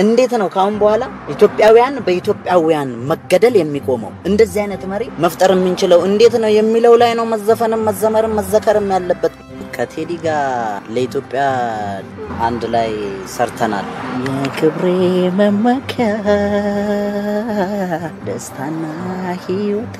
እንዴት ነው ካሁን በኋላ ኢትዮጵያውያን በኢትዮጵያውያን መገደል የሚቆመው? እንደዚህ አይነት መሪ መፍጠር የምንችለው እንዴት ነው የሚለው ላይ ነው መዘፈንም መዘመርም መዘከርም ያለበት። ከቴዲ ጋር ለኢትዮጵያ አንድ ላይ ሰርተናል። የክብሬ መመኪያ ደስታና ህይወቴ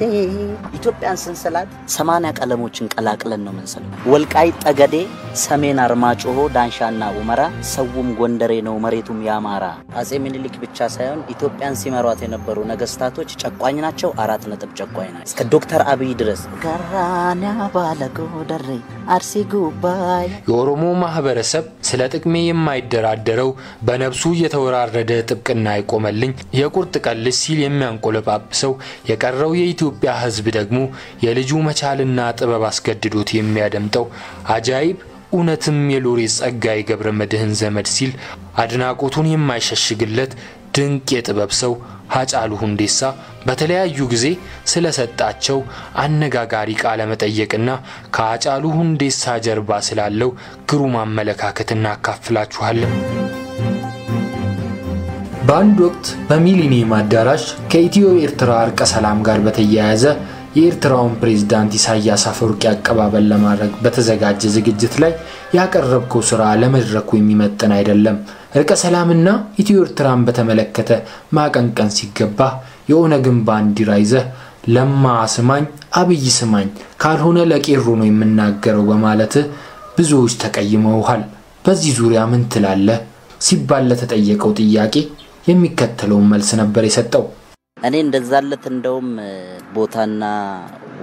ኢትዮጵያን ስንሰላት 80 ቀለሞችን ቀላቅለን ነው መንሰለው። ወልቃይት ጠገዴ፣ ሰሜን አርማጭሆ፣ ዳንሻና ሁመራ፣ ሰውም ጎንደሬ ነው መሬቱም ያማራ። አጼ ምኒልክ ብቻ ሳይሆን ኢትዮጵያን ሲመሯት የነበሩ ነገስታቶች ጨቋኝ ናቸው። 4 ነጥብ ጨቋኝ ናቸው። እስከ ዶክተር አብይ ድረስ ጋራና ባለጎደሬ አርሲጉ ባይ የኦሮሞ ማህበረሰብ ስለ ጥቅሜ የማይደራደረው በነፍሱ የተወራረደ ጥብቅና አይቆመልኝ የቁርጥ ቀልስ ሲል የሚያንቆለጳጵሰው የቀረው የኢትዮጵያ ህዝብ ደግሞ የልጁ መቻልና ጥበብ አስገድዶት የሚያደምጠው አጃይብ እውነትም የሎሬት ጸጋዬ ገብረመድህን ዘመድ ሲል አድናቆቱን የማይሸሽግለት ድንቅ የጥበብ ሰው ሃጫሉ ሁንዴሳ በተለያዩ ጊዜ ስለሰጣቸው አነጋጋሪ ቃለ መጠየቅና ከሃጫሉ ሁንዴሳ ጀርባ ስላለው ግሩም አመለካከትና አካፍላችኋለን። በአንድ ወቅት በሚሊኒየም አዳራሽ ከኢትዮ ኤርትራ እርቀ ሰላም ጋር በተያያዘ የኤርትራውን ፕሬዝዳንት ኢሳያስ አፈወርቂ አቀባበል ለማድረግ በተዘጋጀ ዝግጅት ላይ ያቀረብከው ስራ ለመድረኩ የሚመጥን አይደለም። እርቀ ሰላምና ኢትዮ ኤርትራን በተመለከተ ማቀንቀን ሲገባ የኦነግን ባንዲራ ይዘህ ለማ ስማኝ አብይ ስማኝ ካልሆነ ለቄሮ ነው የምናገረው በማለት ብዙዎች ተቀይመውሃል። በዚህ ዙሪያ ምን ትላለህ ሲባል ለተጠየቀው ጥያቄ የሚከተለው መልስ ነበር የሰጠው። እኔ እንደዛለት እንደውም ቦታና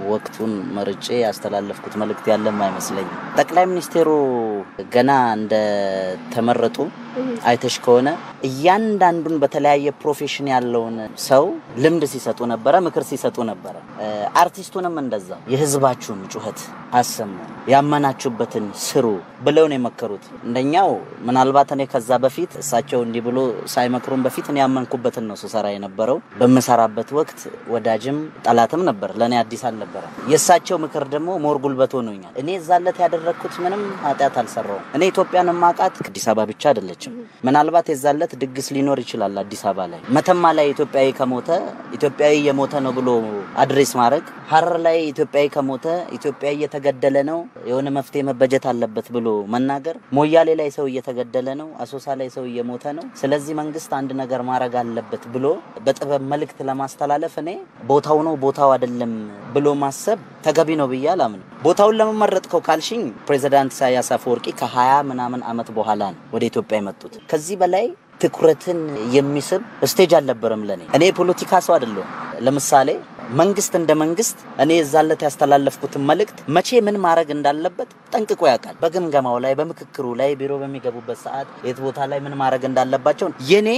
ወቅቱን መርጬ ያስተላለፍኩት መልእክት ያለም አይመስለኝ። ጠቅላይ ሚኒስቴሩ ገና እንደ ተመረጡ አይተሽ ከሆነ እያንዳንዱን በተለያየ ፕሮፌሽን ያለውን ሰው ልምድ ሲሰጡ ነበር፣ ምክር ሲሰጡ ነበር። አርቲስቱንም እንደዛው የህዝባችሁን ጩኸት አሰሙ፣ ያመናችሁበትን ስሩ ብለው ነው የመከሩት። እንደኛው ምናልባት እኔ ከዛ በፊት እሳቸው እንዲ ብሎ ሳይመክሩን በፊት እኔ ያመንኩበትን ነው ሰራ የነበረው። በመሰራበት ወቅት ወዳጅም ጠላትም ነበር፣ ለኔ አዲስ አልነበረ። የእሳቸው ምክር ደግሞ ሞር ጉልበት ሆኖኛል። እኔ ዛለት ያደረኩት ምንም ኃጢአት አልሰራው። እኔ ኢትዮጵያን ማቃት አዲስ አበባ ብቻ አይደለችም። ምናልባት የዛለት ድግስ ሊኖር ይችላል አዲስ አበባ ላይ። መተማ ላይ ኢትዮጵያዊ ከሞተ ኢትዮጵያዊ የሞተ ነው ብሎ አድሬስ ማድረግ፣ ሐረር ላይ ኢትዮጵያዊ ከሞተ ኢትዮጵያዊ እየተገደለ ነው የሆነ መፍትሄ መበጀት አለበት ብሎ መናገር፣ ሞያሌ ላይ ሰው እየተገደለ ነው፣ አሶሳ ላይ ሰው እየሞተ ነው፣ ስለዚህ መንግስት አንድ ነገር ማድረግ አለበት ብሎ በጥበብ መልእክት ለማስተላለፍ እኔ ቦታው ነው ቦታው አይደለም ብሎ ማሰብ ተገቢ ነው ብያለሁ። ቦታውን ለመመረጥከው ካልሽኝ ፕሬዝዳንት ኢሳያስ አፈወርቂ ከ20 ምናምን አመት በኋላ ነው ወደ ኢትዮጵያ የመጡት። ከዚህ በላይ ትኩረትን የሚስብ ስቴጅ አልነበረም ለኔ። እኔ ፖለቲካ ሰው አይደለሁም። ለምሳሌ መንግስት እንደ መንግስት እኔ ዛለት ያስተላለፍኩት መልእክት መቼ ምን ማድረግ እንዳለበት ጠንቅቆ ያውቃል። በግምገማው ላይ በመክክሩ ላይ ቢሮ በሚገቡበት ሰዓት የት ቦታ ላይ ምን ማድረግ እንዳለባቸው የኔ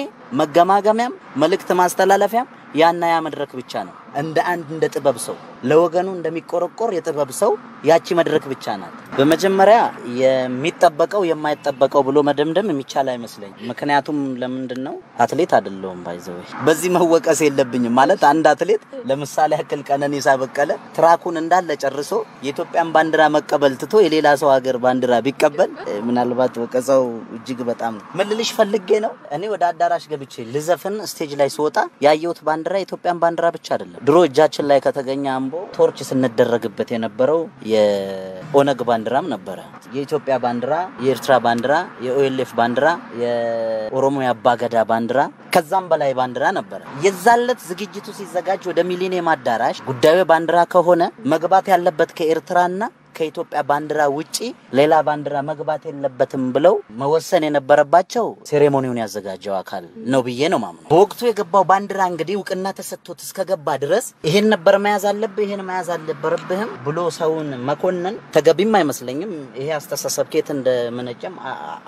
መገማገሚያም መልእክት ማስተላለፊያም ያና ያ መድረክ ብቻ ነው። እንደ ጥበብ ሰው ለወገኑ እንደሚቆረቆር የጥበብ ሰው ያቺ መድረክ ብቻ ናት። በመጀመሪያ የሚጠበቀው የማይጠበቀው ብሎ መደምደም የሚቻል አይመስለኝ። ምክንያቱም ለምንድነው አትሌት አይደለሁም ባይዘው በዚህ መወቀስ የለብኝም ማለት አንድ አትሌት ለምሳሌ ያክል ቀነኒሳ በቀለ ትራኩን እንዳለ ጨርሶ የኢትዮጵያን ባንዲራ መቀበል ትቶ የሌላ ሰው ሀገር ባንዲራ ቢቀበል ምናልባት ወቀሰው እጅግ በጣም መልልሽ ፈልጌ ነው። እኔ ወደ አዳራሽ ገብቼ ልዘፍን ስቴጅ ላይ ስወጣ ያየሁት ባንዲራ የኢትዮጵያን ባንዲራ ብቻ አይደለም። ድሮ እጃችን ላይ ከተገኘ አምቦ ቶርች ስንደረግበት የነበረው የኦነግ ባንዲራም ነበር። የኢትዮጵያ ባንዲራ፣ የኤርትራ ባንዲራ፣ የኦኤልኤፍ ባንዲራ፣ የኦሮሞ ያባገዳ ባንዲራ ከዛም በላይ ባንዲራ ነበር። የዛለት ዝግጅቱ ሲዘጋጅ ወደ ሚሊኒየም አዳራሽ ጉዳዩ ባንዲራ ከሆነ መግባት ያለበት ከኤርትራና ከኢትዮጵያ ባንዲራ ውጪ ሌላ ባንዲራ መግባት የለበትም ብለው መወሰን የነበረባቸው ሴሬሞኒውን ያዘጋጀው አካል ነው ብዬ ነው ማምነው። በወቅቱ የገባው ባንዲራ እንግዲህ ውቅና ተሰጥቶት እስከገባ ድረስ ይሄን ነበር መያዝ አለበት ይሄን መያዝ አልነበረብህም ብሎ ሰውን መኮንን ተገቢም አይመስለኝም። ይሄ አስተሳሰብ ከየት እንደመነጨም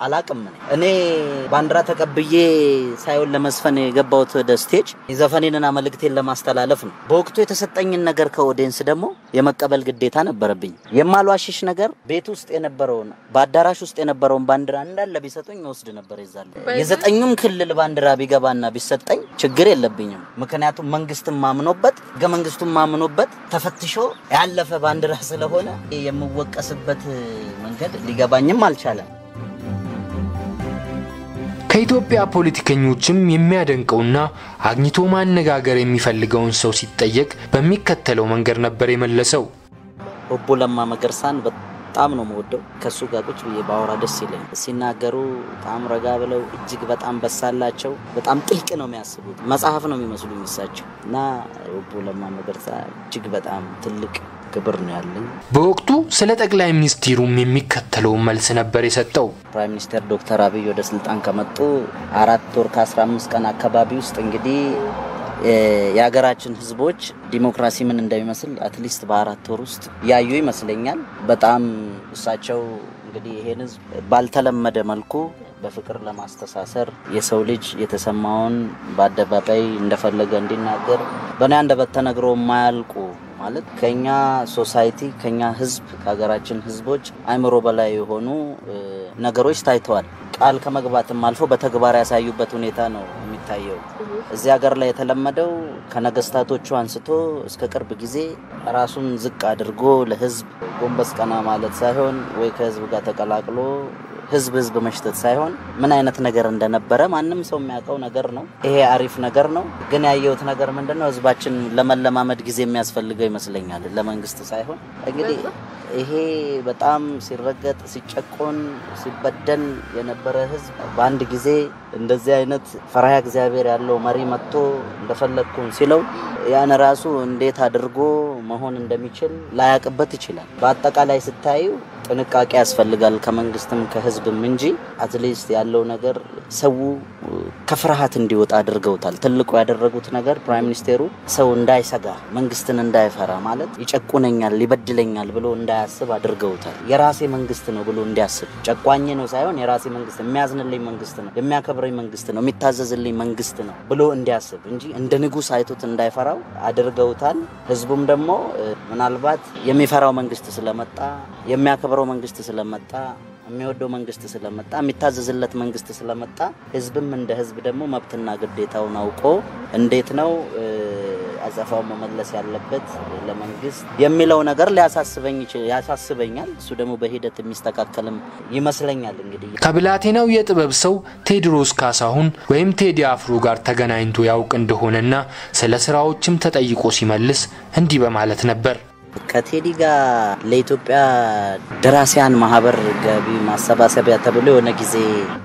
አላቅም። እኔ ባንዲራ ተቀብዬ ሳይሆን ለመስፈን የገባሁት ወደ ስቴጅ የዘፈኔንና መልእክቴን ለማስተላለፍ ነው። በወቅቱ የተሰጠኝን ነገር ከኦዲየንስ ደግሞ የመቀበል ግዴታ ነበረብኝ። የማልዋሽሽ ነገር ቤት ውስጥ የነበረውን በአዳራሽ ውስጥ የነበረውን ባንዲራ እንዳለ ቢሰጡኝ ወስድ ነበር ይዛል የዘጠኙም ክልል ባንዲራ ቢገባና ቢሰጠኝ ችግር የለብኝም ምክንያቱም መንግስቱም ማምኖበት ገመንግስቱም ማምኖበት ተፈትሾ ያለፈ ባንዲራ ስለሆነ የምወቀስበት መንገድ ሊገባኝም አልቻለም ከኢትዮጵያ ፖለቲከኞችም የሚያደንቀውና አግኝቶ ማነጋገር የሚፈልገውን ሰው ሲጠየቅ በሚከተለው መንገድ ነበር የመለሰው ኦቦ ለማ መገርሳን በጣም ነው የምወደው ከሱ ጋር ቁጭ ብዬ ባወራ ደስ ይለኝ ሲናገሩ በጣም ረጋ ብለው እጅግ በጣም በሳላቸው በጣም ጥልቅ ነው የሚያስቡት መጽሐፍ ነው የሚመስሉኝ እሳቸው እና ኦቦ ለማ መገርሳ እጅግ በጣም ትልቅ ክብር ነው ያለኝ በወቅቱ ስለ ጠቅላይ ሚኒስትሩም የሚከተለው መልስ ነበር የሰጠው ፕራይም ሚኒስተር ዶክተር አብይ ወደ ስልጣን ከመጡ 4 ወር ከ15 ቀን አካባቢ ውስጥ እንግዲህ የሀገራችን ህዝቦች ዲሞክራሲ ምን እንደሚመስል አትሊስት በ4 ወር ውስጥ ያዩ ይመስለኛል በጣም እሳቸው እንግዲህ ይሄን ህዝብ ባልተለመደ መልኩ በፍቅር ለማስተሳሰር የሰው ልጅ የተሰማውን በአደባባይ እንደፈለገ እንዲናገር በእኔ አንደበት ተነግሮ ማያልቁ ማለት ከኛ ሶሳይቲ ከኛ ህዝብ ከሀገራችን ህዝቦች አይምሮ በላይ የሆኑ ነገሮች ታይተዋል ቃል ከመግባትም አልፎ በተግባር ያሳዩበት ሁኔታ ነው የሚታየው እዚህ ሀገር ላይ የተለመደው ከነገስታቶቹ አንስቶ እስከ ቅርብ ጊዜ ራሱን ዝቅ አድርጎ ለህዝብ ጎንበስ ቀና ማለት ሳይሆን ወይ ከህዝብ ጋር ተቀላቅሎ ህዝብ መሽተት ሳይሆን ምን አይነት ነገር እንደነበረ ማንንም ሰው የሚያውቀው ነገር ነው ይሄ አሪፍ ነገር ነው ግን ያየሁት ነገር ምንድነው ህዝባችን ለመለማመድ ጊዜ የሚያስፈልገው ይመስለኛል ለመንግስት ሳይሆን እንግዲህ ይሄ በጣም ሲረገጥ ሲጨቆን ሲበደል የነበረ ህዝብ በአንድ ጊዜ እንደዚህ አይነት ፈራያ እግዚአብሔር ያለው መሪ መጥቶ እንደፈለኩን ሲለው ያን ራሱ እንዴት አድርጎ መሆን እንደሚችል ላያቀበት ይችላል በአጠቃላይ ስታዩ ጥንቃቄ ያስፈልጋል ከመንግስትም ከህዝብም እንጂ አትሊስት ያለው ነገር ሰው ከፍርሃት እንዲወጣ አድርገውታል ትልቁ ያደረጉት ነገር ፕራይም ሚኒስተሩ ሰው እንዳይሰጋ መንግስትን እንዳይፈራ ማለት ይጨቁነኛል ሊበድለኛል ብሎ እንዳያስብ አድርገውታል የራሴ መንግስት ነው ብሎ እንዲያስብ ጨቋኝ ነው ሳይሆን የራሴ መንግስት የሚያዝንልኝ መንግስት ነው የሚያከብረኝ መንግስት ነው የሚታዘዝልኝ መንግስት ነው ብሎ እንዲያስብ እንጂ እንደ ንጉስ አይቶት እንዳይፈራው አድርገውታል ህዝቡም ደግሞ ምናልባት የሚፈራው መንግስት ስለመጣ የሚያከብረው መንግስት ስለመጣ የሚወደው መንግስት ስለመጣ የሚታዘዝለት መንግስት ስለመጣ ህዝብም እንደ ህዝብ ደግሞ መብትና ግዴታውን አውቆ እንዴት ነው አዛፋው መመለስ ያለበት ለመንግስት የሚለው ነገር ያሳስበኛል እሱ ደግሞ በሂደት የሚስተካከልም ይመስለኛል እንግዲህ ከብላቴናው የጥበብ ሰው ቴድሮስ ካሳሁን ወይም ቴዲ አፍሮ ጋር ተገናኝቶ ያውቅ እንደሆነና ስለ ስራዎችም ተጠይቆ ሲመልስ እንዲህ በማለት ነበር ከቴዲ ጋር ለኢትዮጵያ ደራሲያን ማህበር ገቢ ማሰባሰቢያ ተብሎ የሆነ ጊዜ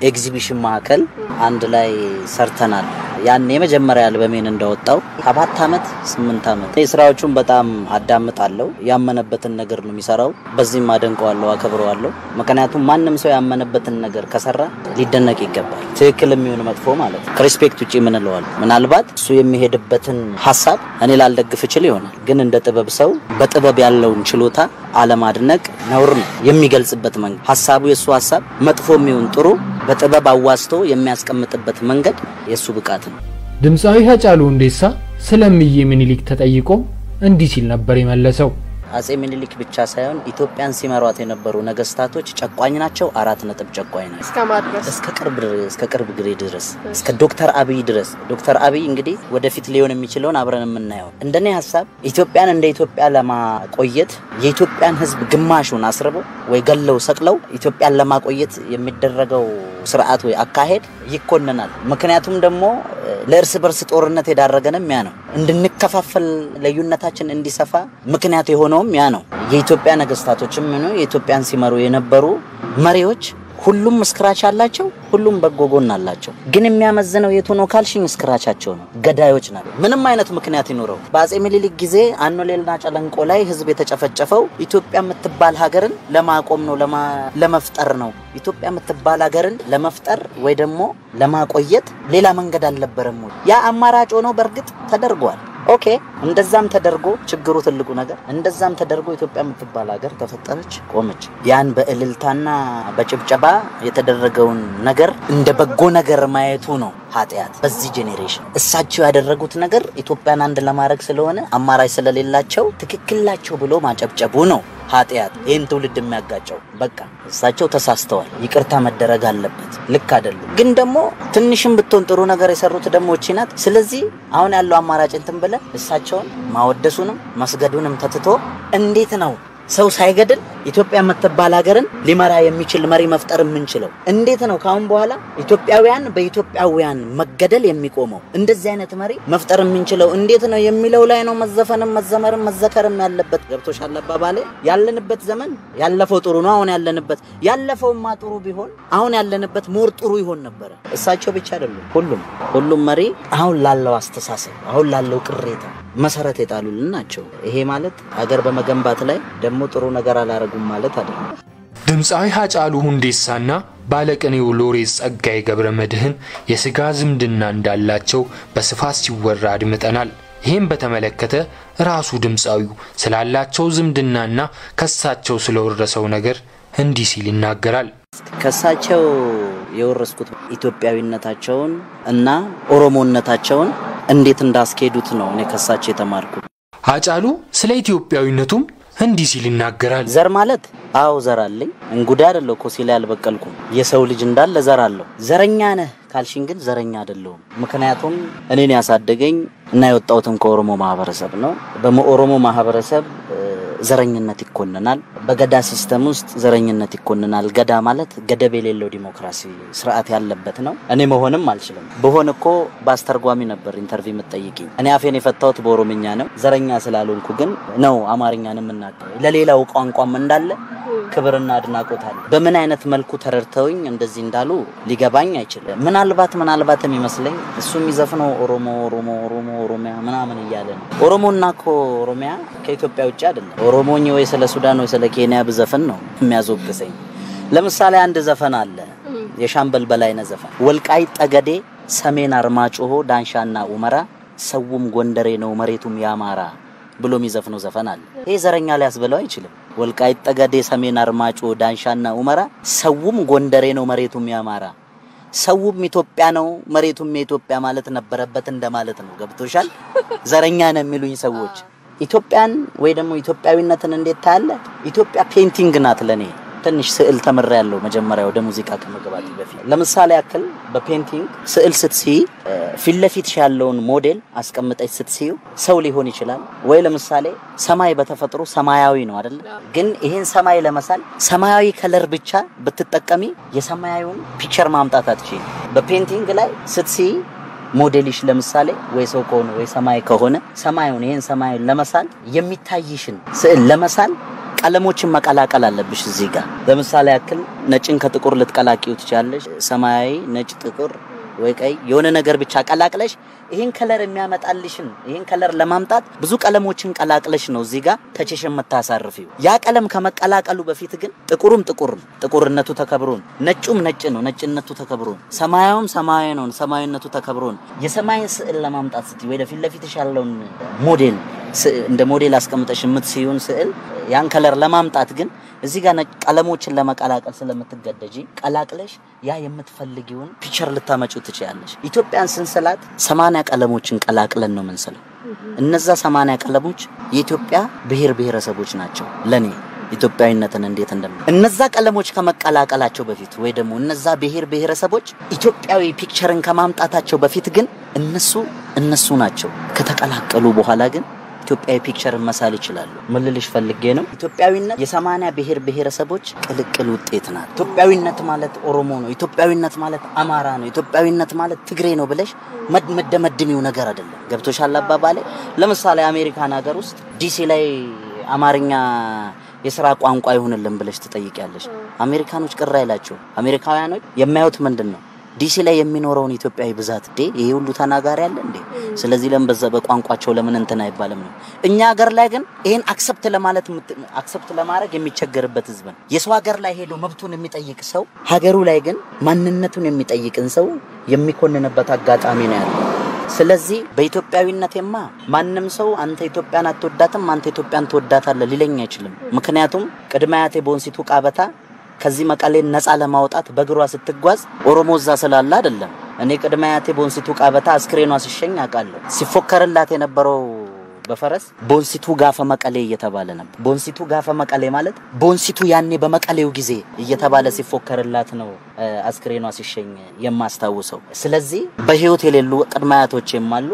ኤግዚቢሽን ማዕከል አንድ ላይ ሰርተናል ያን የመጀመሪያ አልበሜን እንደወጣው 7 አመት 8 አመት የስራዎቹን በጣም አዳምጣለሁ ያመነበትን ነገር ነው የሚሰራው በዚህም አደንቀዋለሁ አከብረዋለሁ ምክንያቱም ማንንም ሰው ያመነበትን ነገር ከሰራ ሊደነቅ ይገባል ትክክል የሚሆን መጥፎ ማለት ከሪስፔክት ውጪ ምን ለዋል ምናልባት እሱ የሚሄድበትን ሐሳብ እኔ ላልደግፍ ይችላል ይሆናል ግን እንደ ጥበብ ሰው በጥበብ ያለውን ችሎታ አለማድነቅ ነውር ነው የሚገልጽበት መንገድ ሐሳቡ የሱ ሐሳብ መጥፎም ይሁን ጥሩ በጥበብ አዋስቶ የሚያስቀምጥበት መንገድ የሱ ብቃት ነው ድምጻዊ ሀጫሉ ሁንዴሳ ስለምዬ ምኒልክ ተጠይቆ እንዲህ ሲል ነበር የመለሰው አጼ ምኒልክ ብቻ ሳይሆን ኢትዮጵያን ሲመሯት የነበሩ ነገስታቶች ጨቋኝ ናቸው 4 ነጥብ ጨቋኝ ናቸው እስከ ቅርብ ግሬ ድረስ እስከ ዶክተር አብይ ድረስ ዶክተር አብይ እንግዲህ ወደፊት ሊሆን የሚችለውን አብረን የምናየው እንደኔ ሐሳብ ኢትዮጵያን እንደ ኢትዮጵያ ለማቆየት የኢትዮጵያን ህዝብ ግማሹን አስርበው ወይ ገለው ሰቅለው ኢትዮጵያን ለማቆየት የሚደረገው ስርዓት ወይ አካሄድ ይኮነናል ምክንያቱም ደግሞ ለእርስ በርስ ጦርነት የዳረገንም ያ ነው እንድንከፋፈል ለዩነታችን እንዲሰፋ ምክንያት የሆነውም ያ ነው የኢትዮጵያ ነገስታቶችም ነው የኢትዮጵያን ሲመሩ የነበሩ መሪዎች ሁሉም ስክራች አላቸው ሁሉም በጎጎን አላቸው ግን የሚያመዝነው የቱ ነው ካልሽኝ ስክራቻቸው ነው ገዳዮች ናቸው ምንም አይነት ምክንያት ይኖረው በአጼ ምኒልክ ጊዜ አኖሌልና ጨለንቆ ላይ ህዝብ የተጨፈጨፈው ኢትዮጵያ የምትባል ሀገርን ለማቆም ነው ለመፍጠር ነው ኢትዮጵያ የምትባል ሀገርን ለመፍጠር ወይ ደግሞ ለማቆየት ሌላ መንገድ አልነበረም ያ አማራጭ ሆኖ በርግጥ ተደርጓል ኦኬ እንደዛም ተደርጎ ችግሩ ትልቁ ነገር እንደዛም ተደርጎ ኢትዮጵያ የምትባል ሀገር ተፈጠረች ቆመች ያን በእልልታና በጭብጨባ የተደረገውን ነገር እንደ በጎ ነገር ማየቱ ነው ኃጢያት በዚህ ጄኔሬሽን እሳቸው ያደረጉት ነገር ኢትዮጵያን አንድ ለማድረግ ስለሆነ አማራጭ ስለሌላቸው ትክክላቸው ብሎ ማጨብጨቡ ነው ኃጢያት ይሄን ትውልድ የሚያጋጨው በቃ እሳቸው ተሳስተዋል ይቅርታ መደረግ አለበት ልክ አይደለም ግን ደግሞ ትንሽም ብትሆን ጥሩ ነገር የሰሩት ደግሞ እቺ ናት ስለዚህ አሁን ያለው አማራጭ እንትን ብለ እሳቸውን ማወደሱንም መስገዱንም ተትቶ እንዴት ነው ሰው ሳይገድል ኢትዮጵያ መተባል ሀገርን ሊመራ የሚችል መሪ መፍጠር የምንችለው እንዴት ነው ካሁን በኋላ ኢትዮጵያውያን በኢትዮጵያውያን መገደል የሚቆመው እንደዚህ አይነት መሪ መፍጠር የምንችለው እንዴት ነው የሚለው ላይ ነው መዘፈንም መዘመርም መዘከርም ያለበት ገብቶሻል አባባሌ ያለንበት ዘመን ያለፈው ጥሩ ነው አሁን ያለፈውማ ጥሩ ቢሆን አሁን ያለንበት ሞር ጥሩ ይሆን ነበር እሳቸው ብቻ አይደሉም ሁሉም መሪ አሁን ላለው አስተሳሰብ አሁን ላለው ቅሬታ መሰረት የጣሉልን ናቸው ይሄ ማለት ሀገር በመገንባት ላይ ደግሞ ጥሩ ነገር አላረጉም ማለት አይደለም ድምጻዊ ሃጫሉ ሁንዴሳና ባለቅኔው ሎሬት ጸጋዬ ገብረመድህን የስጋ ዝምድና እንዳላቸው በስፋት ሲወራ አድምጠናል ይሄን በተመለከተ ራሱ ድምጻዊው ስላላቸው ዝምድናና ከሳቸው ስለወረሰው ነገር እንዲህ ሲል ይናገራል ከሳቸው የወረስኩት ኢትዮጵያዊነታቸውን እና ኦሮሞነታቸውን እንዴት እንዳስኬዱት ነው እኔ ከሳቸው የተማርኩት ሃጫሉ ስለ ኢትዮጵያዊነቱም እንዲህ ሲል ይናገራል ዘር ማለት አው ዘር አለኝ እንጉዳይ አይደለም እኮ ሲል ያልበቀልኩም የሰው ልጅ እንዳለ ዘር አለው ዘረኛ ነህ ካልሽን ግን ዘረኛ አይደለም ምክንያቱም እኔን ያሳደገኝ እና የወጣውትም ከኦሮሞ ማህበረሰብ ነው በኦሮሞ ማህበረሰብ ዘረኝነት ይኮንናል በገዳ ሲስተም ውስጥ ዘረኝነት ይኮንናል ገዳ ማለት ገደብ የሌለው ዲሞክራሲ ስርዓት ያለበት ነው እኔ መሆንም አልችልም በሆነ እኮ ባስተርጓሚ ነበር ኢንተርቪው መጠይቂኝ እኔ አፌን የፈታውት በኦሮምኛ ነው ዘረኛ ስላልሆንኩ ግን ነው አማርኛንም እናቀው ለሌላው ቋንቋም እንዳለ ክብርና አድናቆት አለ በምን አይነት መልኩ ተረርተውኝ እንደዚህ እንዳሉ ሊገባኝ አይችልም ምናልባትም ይመስለኝ እሱ የሚዘፍነው ኦሮሚያ ምናምን ይያለ ነው ኦሮሞና ኦሮሚያ ከኢትዮጵያ ውጭ አይደለም ኦሮሞኝ ወይ ስለ ሱዳን ወይ ስለ ኬንያ ብዘፈን ነው የሚያዞግሰኝ ለምሳሌ አንድ ዘፈን አለ የሻምበል በላይነ ዘፈን ወልቃይት ጠገዴ ሰሜን አርማጭሆ ዳንሻና ኡመራ ሰውም ጎንደሬ ነው መሬቱም ያማራ ብሎ የሚዘፍነው ዘፈን አለ ይሄ ዘረኛ ሊያስበለው አይችልም ወልቃይት ጠገዴ ሰሜን አርማጭሆ ዳንሻና ኡመራ ሰውም ጎንደሬ ነው መሬቱም ያማራ ሰውም ኢትዮጵያ ነው መሬቱም የኢትዮጵያ ማለት ነበረበት እንደማለት ነው ገብቶሻል ዘረኛ ነው የሚሉኝ ሰዎች ኢትዮጵያን ወይ ደግሞ ኢትዮጵያዊነትን እንዴት ታያለ ኢትዮጵያ ፔይንቲንግ ናት ለኔ ትንሽ ስዕል ተመረያለው መጀመሪያ ወደ ሙዚቃ ከመግባት በፊት ለምሳሌ ያክል በፔይንቲንግ ስዕል ስትስይ ፊትለፊት ያለውን ሞዴል አስቀምጠሽ ስትስዩ ሰው ሊሆን ይችላል ወይ ለምሳሌ ሰማይ በተፈጥሮ ሰማያዊ ነው አይደል ግን ይሄን ሰማይ ለመሳል ሰማያዊ ከለር ብቻ ብትጠቀሚ የሰማያዊውን ፒክቸር ማምጣት አትችይ በፔይንቲንግ ላይ ስትስይ ሞዴልሽ ለምሳሌ ወይ ሰው ከሆነ ወይ ሰማይ ከሆነ ሰማዩን ይሄን ሰማዩን ለመሳል የሚታይሽን ስዕል ለመሳል ቀለሞችን መቀላቀል አለብሽ እዚህ ጋር ለምሳሌ ያክል ነጭን ከጥቁር ልትቀላቂው ትችያለሽ ሰማያዊ ነጭ ጥቁር ወይ ቀይ የሆነ ነገር ብቻ ቀላቅለሽ ይሄን ከለር የሚያመጣልሽን ይሄን ከለር ለማምጣት ብዙ ቀለሞችን ቀላቅለሽ ነው እዚህ ጋር ተቸሽን መታሳርፊው ያ ቀለም ከመቀላቀሉ በፊት ግን ጥቁርነቱ ተከብሮ ነጩም ነጭ ነው ነጭነቱ ተከብሮ ሰማያዊም ሰማያዊ ነው ሰማያዊነቱ ተከብሮ የሰማይን ስዕል ለማምጣት ስትይ ወይ ለፊትለፊትሽ ያለውን ሞዴል እንደ ሞዴል አስቀምጠሽ የምትስዩን ስዕል ያን ከለር ለማምጣት ግን እዚህ ጋር ቀለሞችን ለመቀላቀል ስለምትገደጂ ቀላቅለሽ ያ የምትፈልጊውን ፒክቸር ልታመጪው ትችያለሽ ኢትዮጵያን ስንሰላት 80 ቀለሞችን ቀላቅለን ነው ምንሰለው እነዛ 80 ቀለሞች የኢትዮጵያ ብሔር ብሔረሰቦች ናቸው ለኔ ኢትዮጵያዊነትን እንዴት እነዛ ቀለሞች ከመቀላቀላቸው በፊት ወይ ደግሞ እነዛ ብሔር ብሔረሰቦች ኢትዮጵያዊ ፒክቸርን ከማምጣታቸው በፊት ግን እነሱ ናቸው ከተቀላቀሉ በኋላ ግን ኢትዮጵያዊ ፒክቸርን መሳል ይችላሉ ምልልሽ ፈልጌ ነው ኢትዮጵያዊነት የ80 ብሔር ብሔረሰቦች ቅልቅል ውጤት ናት ኢትዮጵያዊነት ማለት ኦሮሞ ነው ኢትዮጵያዊነት ማለት አማራ ነው ኢትዮጵያዊነት ማለት ትግሬ ነው ብለሽ መደመድሚው ነገር አይደለም ገብቶሻል አባባሌ ለምሳሌ አሜሪካን ሀገር ውስጥ ዲሲ ላይ አማርኛ የሥራ ቋንቋ ይሁንልን ብለሽ ትጠይቂያለሽ አሜሪካኖች ቅር አይላቸው አሜሪካውያኖች የማያዩት ምንድነው ዲሲ ላይ የሚኖረውን ኢትዮጵያዊ ብዛት ይሄ ሁሉ ተናጋሪ ያለ እንዴ ስለዚህ ለምበዛ በቋንቋቸው ለምን እንተና አይባልም ነው እኛ ሀገር ላይ ግን ይሄን አክሰፕት ለማድረግ የሚቸገርበት ህዝብ ነው የሰው ሀገር ላይ ሄዶ መብቱን የሚጠይቅ ሰው ሀገሩ ላይ ግን ማንነቱን የሚጠይቅን ሰው የሚኮንንበት አጋጣሚ ነው ያለው ስለዚህ በኢትዮጵያዊነቴማ ማንንም ሰው አንተ ኢትዮጵያን አትወዳትም አንተ ኢትዮጵያን ትወዳታለህ ሊለኝ አይችልም ምክንያቱም ቅድማያቴ ቦንሲቱ ቃበታ ከዚህ መቀሌን ነፃ ለማውጣት በግሯ ስትጓዝ ኦሮሞዛ ስላለ አይደለም እኔ ቅድማያቴ ቦንሲቱ ቃበታ አስክሬኗ ሲሸኝ አቃለሁ ሲፎከርላት የነበረው በፈረስ ቦንሲቱ ጋፈ መቀሌ እየተባለ ነበር። ቦንሲቱ ጋፈ መቀሌ ማለት ቦንሲቱ ያኔ በመቀሌው ጊዜ እየተባለ ሲፎከርላት ነው አስክሬኗ ሲሸኝ የማስታውሰው። ስለዚህ በህይወት የሌሉ ቅድማያቶችም አሉ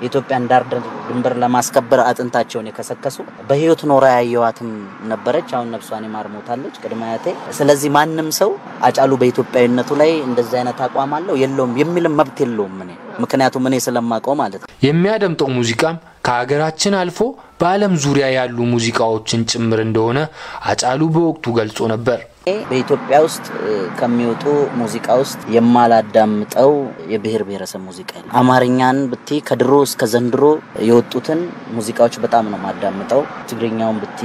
ኢትዮጵያን ዳር ድንበር ለማስከበር አጥንታቸውን የከሰከሱ በህይወት ኖራ ያየዋትም ነበረች። አሁን ነፍሷን ይማርሞታለች ቅድማያቴ። ስለዚህ ማንንም ሰው አጫሉ በኢትዮጵያዊነቱ ላይ እንደዛ አይነት አቋም አለው የለውም የሚል መብት የለውም። ምክንያቱም እኔ ስለማቀው ማለት ነው። የሚያደምጠው ሙዚቃም ከሀገራችን አልፎ በዓለም ዙሪያ ያሉ ሙዚቃዎችን ጭምር እንደሆነ አጫሉ በወቅቱ ገልጾ ነበር። በኢትዮጵያ ውስጥ ከሚወጡ ሙዚቃ ውስጥ የማላዳምጠው የብሔር ብሔረሰብ ሙዚቃ ነው። አማርኛን ብቲ ከድሮ እስከ ዘንድሮ የወጡትን ሙዚቃዎች በጣም ነው ማዳምጠው። ትግርኛውን ብቲ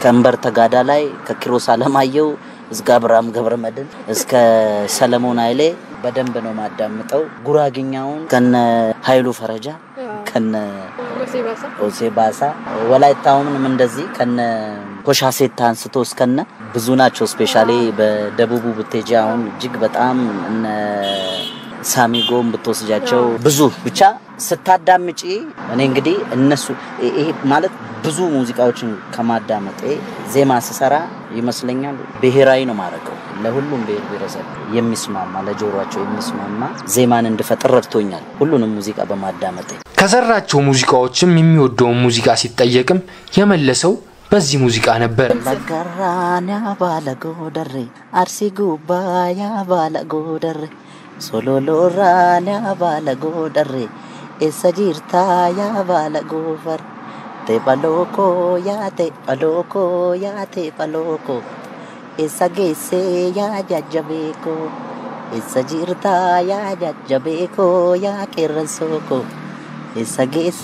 ከንበር ተጋዳ ላይ ከኪሮስ አለማየሁ እስከ አብርሃም ገብረመድህን እስከ ሰለሞን ኃይሌ በደንብ ነው ማዳምጠው። ጉራግኛውን ከነ ኃይሉ ፈረጃ ከነ ኦሴባሳ ወላይታውንም እንደዚህ ከነ ኮሻሴታ አንስቶ እስከነ ብዙ ናቸው። ስፔሻሊ በደቡቡ ብትሄጃውን እጅግ በጣም እነ ሳሚጎም ብትወስጃቸው ብዙ ብቻ ስታዳምጪ እኔ እንግዲህ እነሱ ይሄ ማለት ብዙ ሙዚቃዎችን ከማዳመጤ ዜማ ሲሰራ ይመስለኛል ብሔራዊ ነው ማረከው ለሁሉም ብሔር ብሔረሰብ የሚስማማ ለጆሮአቸው የሚስማማ ዜማን እንድፈጥር ረድቶኛል ሁሉንም ሙዚቃ በማዳመጤ። ከሰራቸው ሙዚቃዎችም የሚወደው ሙዚቃ ሲጠየቅም የመለሰው በዚህ ሙዚቃ ነበር። በጋራና ባለጎ ደሬ አርሲ ጉባያ ባለጎ ደሬ ሶሎሎራና ባለጎ ደሬ ኤሰጂርታ ያ ባለጎ ፈር ቴባሎኮ ያ ቴባሎኮ ኤሰጌሴ ያ ጃጀቤኮ ኤሰጂርታ ያ ጃጀቤኮ ያ ቄረንሶኮ ኤሰጌሴ